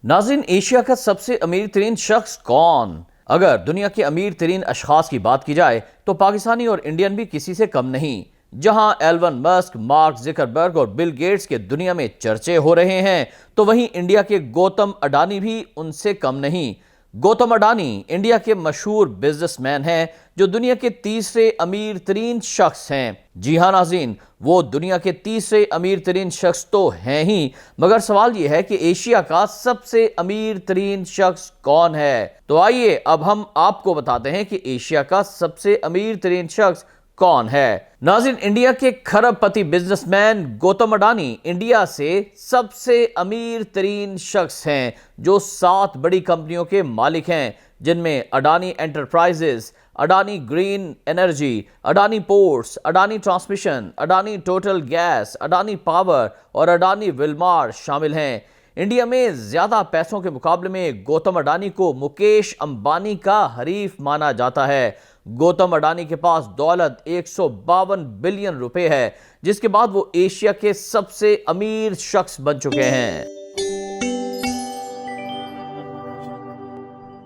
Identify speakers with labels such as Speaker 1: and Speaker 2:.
Speaker 1: ناظرین، ایشیا کا سب سے امیر ترین شخص کون؟ اگر دنیا کے امیر ترین اشخاص کی بات کی جائے تو پاکستانی اور انڈین بھی کسی سے کم نہیں۔ جہاں ایلون مسک، مارک زکربرگ اور بل گیٹس کے دنیا میں چرچے ہو رہے ہیں تو وہیں انڈیا کے گوتم اڈانی بھی ان سے کم نہیں۔ گوتم اڈانی انڈیا کے مشہور بزنس مین ہیں جو دنیا کے تیسرے امیر ترین شخص ہیں۔ جی ہاں ناظرین، وہ دنیا کے تیسرے امیر ترین شخص تو ہیں ہی، مگر سوال یہ ہے کہ ایشیا کا سب سے امیر ترین شخص کون ہے؟ تو آئیے اب ہم آپ کو بتاتے ہیں کہ ایشیا کا سب سے امیر ترین شخص کون ہے۔ ناظرین، انڈیا کے کھرب پتی business man Gautam Adani India سے سب سے امیر ترین شخص ہیں جو 7 بڑی کمپنیوں کے مالک ہیں، جن میں Adani enterprises, Adani green energy, Adani ports, Adani transmission, Adani total gas, Adani power اور اڈانی ولمار شامل ہیں۔ انڈیا میں زیادہ پیسوں کے مقابلے میں گوتم اڈانی کو مکیش امبانی کا حریف مانا جاتا ہے۔ گوتم اڈانی کے پاس دولت 152 بلین روپے ہے، جس کے بعد وہ ایشیا کے سب سے امیر شخص بن چکے ہیں۔